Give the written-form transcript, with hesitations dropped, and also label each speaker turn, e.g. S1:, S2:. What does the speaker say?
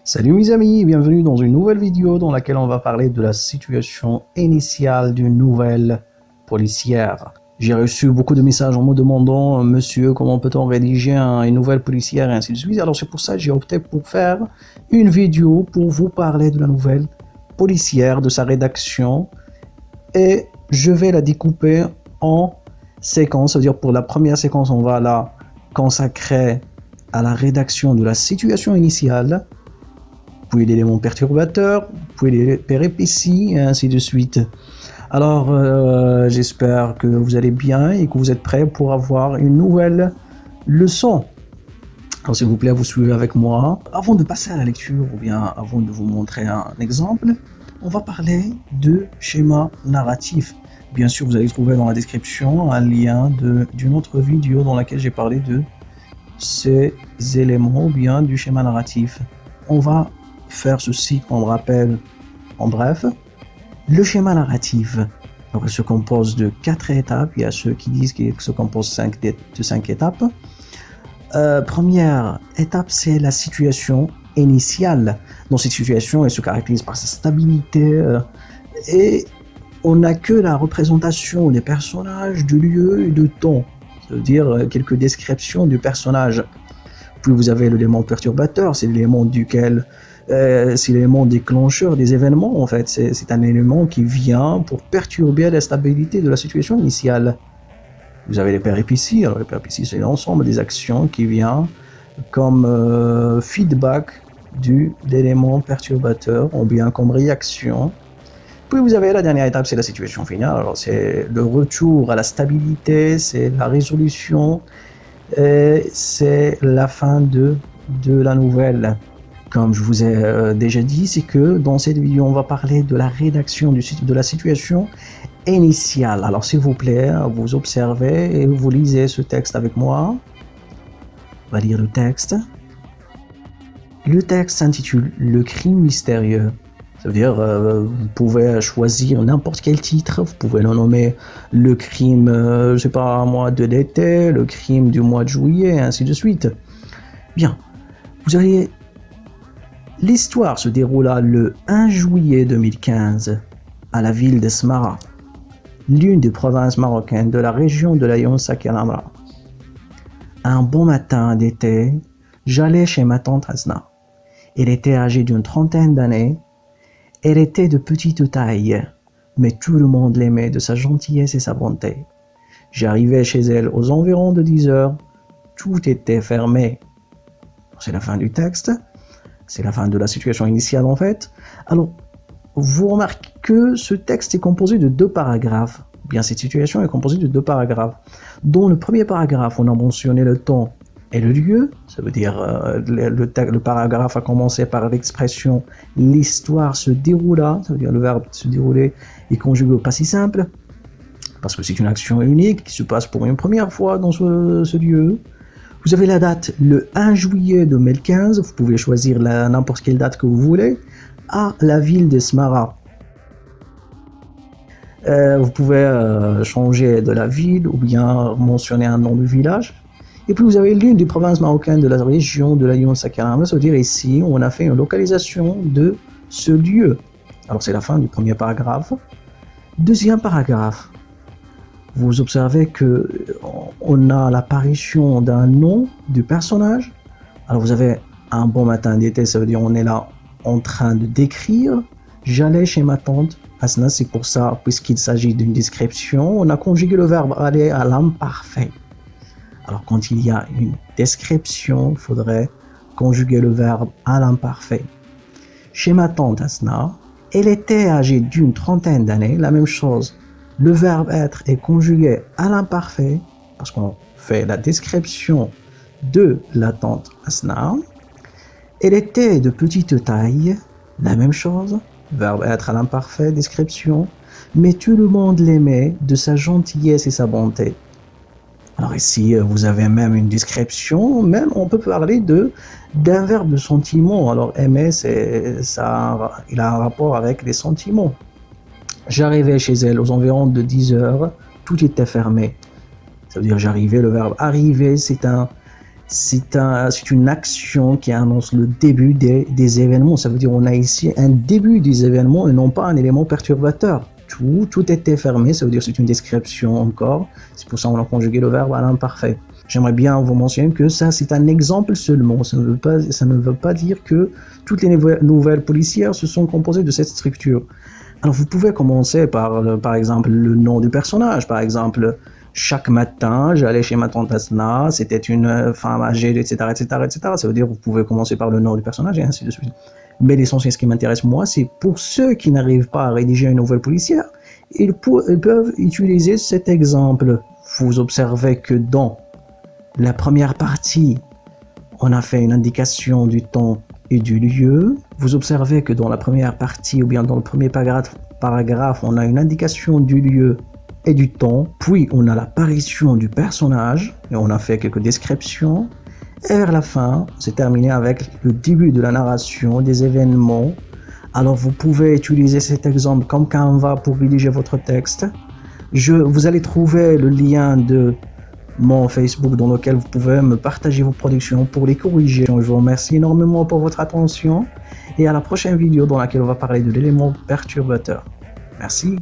S1: Salut mes amis, bienvenue dans une nouvelle vidéo dans laquelle on va parler de la situation initiale d'une nouvelle policière. J'ai reçu beaucoup de messages en me demandant « Monsieur, comment peut-on rédiger une nouvelle policière ?» et ainsi de suite. Alors c'est pour ça que j'ai opté pour faire une vidéo pour vous parler de la nouvelle policière, de sa rédaction. Et je vais la découper en séquences. C'est-à-dire pour la première séquence, on va la consacrer à la rédaction de la situation initiale, puis l'élément perturbateur, puis les péripéties, et ainsi de suite. Alors, j'espère que vous allez bien et que vous êtes prêts pour avoir une nouvelle leçon. Alors, s'il vous plaît, vous suivez avec moi. Avant de passer à la lecture, ou bien avant de vous montrer un exemple, on va parler de schéma narratif. Bien sûr, vous allez trouver dans la description un lien d'une autre vidéo dans laquelle j'ai parlé de ces éléments, ou bien du schéma narratif. On va faire ceci comme rappel en bref. Le schéma narratif se compose de 4 étapes. Il y a ceux qui disent qu'il se compose de 5 étapes. Première étape, c'est la situation initiale. Dans cette situation, elle se caractérise par sa stabilité et on n'a que la représentation des personnages, de lieu et de temps. C'est-à-dire quelques descriptions du personnage. Puis vous avez l'élément perturbateur, c'est l'élément duquel c'est l'élément déclencheur des événements en fait. C'est un élément qui vient pour perturber la stabilité de la situation initiale. Vous avez les péripéties. Alors les péripéties, c'est l'ensemble des actions qui vient comme feedback de l'élément perturbateur ou bien comme réaction. Puis vous avez la dernière étape, c'est la situation finale. Alors c'est le retour à la stabilité, c'est la résolution, et c'est la fin de la nouvelle. Comme je vous ai déjà dit, c'est que dans cette vidéo, on va parler de la rédaction de la situation initiale. Alors s'il vous plaît, vous observez et vous lisez ce texte avec moi. On va lire le texte. Le texte s'intitule « Le crime mystérieux ». Ça veut dire, vous pouvez choisir n'importe quel titre, vous pouvez le nommer le crime, je sais pas moi, de l'été, le crime du mois de juillet, et ainsi de suite. Bien, vous avez... L'histoire se déroula le 1 juillet 2015 à la ville de Smara, l'une des provinces marocaines de la région de l'Aïon Sakiramra. Un bon matin d'été, j'allais chez ma tante Hasna. Elle était âgée d'une trentaine d'années. Elle était de petite taille, mais tout le monde l'aimait de sa gentillesse et sa bonté. J'arrivais chez elle aux environs de 10 heures. Tout était fermé. C'est la fin du texte. C'est la fin de la situation initiale en fait. Alors, vous remarquez que ce texte est composé de 2 paragraphes. Bien, cette situation est composée de 2 paragraphes. Dans le premier paragraphe, on a mentionné le temps et le lieu. Ça veut dire le paragraphe a commencé par l'expression « l'histoire se déroula ». Ça veut dire le verbe se dérouler est conjugué au passé simple. Parce que c'est une action unique qui se passe pour une première fois dans ce lieu. Vous avez la date le 1 juillet 2015, vous pouvez choisir n'importe quelle date que vous voulez, à la ville de Smara. Vous pouvez changer de la ville ou bien mentionner un nom de village. Et puis vous avez l'une des provinces marocaines de la région de l'Aïon Sakiramra, ça veut dire ici on a fait une localisation de ce lieu. Alors c'est la fin du premier paragraphe. Deuxième paragraphe. Vous observez qu'on a l'apparition d'un nom du personnage. Alors vous avez un bon matin d'été, ça veut dire on est là en train de décrire. J'allais chez ma tante Hasna, c'est pour ça, puisqu'il s'agit d'une description, on a conjugué le verbe aller à l'imparfait. Alors quand il y a une description, il faudrait conjuguer le verbe à l'imparfait. Chez ma tante Hasna, elle était âgée d'une trentaine d'années, la même chose. Le verbe être est conjugué à l'imparfait parce qu'on fait la description de la tante Hasna. Elle était de petite taille, la même chose. Verbe être à l'imparfait, description. Mais tout le monde l'aimait de sa gentillesse et sa bonté. Alors ici, vous avez même une description, même on peut parler d'un verbe de sentiment. Alors aimer, il a un rapport avec les sentiments. J'arrivais chez elle aux environs de 10 heures, tout était fermé. Ça veut dire j'arrivais, le verbe arriver, c'est un c'est une action qui annonce le début des événements. Ça veut dire on a ici un début des événements et non pas un élément perturbateur. Tout était fermé, ça veut dire c'est une description encore. C'est pour ça qu'on a conjugué le verbe à l'imparfait. J'aimerais bien vous mentionner que ça, c'est un exemple seulement. Ça ne veut pas dire que toutes les nouvelles policières se sont composées de cette structure. Alors, vous pouvez commencer par exemple, le nom du personnage. Par exemple, chaque matin, j'allais chez ma tante Asna, c'était une femme âgée, etc., etc., etc. Ça veut dire que vous pouvez commencer par le nom du personnage et ainsi de suite. Mais l'essentiel, ce qui m'intéresse moi, c'est pour ceux qui n'arrivent pas à rédiger une nouvelle policière, ils peuvent utiliser cet exemple. Vous observez que dans la première partie, on a fait une indication du temps et du lieu. Vous observez que dans la première partie, ou bien dans le premier paragraphe, on a une indication du lieu et du temps. Puis, on a l'apparition du personnage, et on a fait quelques descriptions. Et vers la fin, c'est terminé avec le début de la narration des événements. Alors, vous pouvez utiliser cet exemple comme Canva pour rédiger votre texte. Vous allez trouver le lien de mon Facebook dans lequel vous pouvez me partager vos productions pour les corriger. Je vous remercie énormément pour votre attention et à la prochaine vidéo dans laquelle on va parler de l'élément perturbateur. Merci.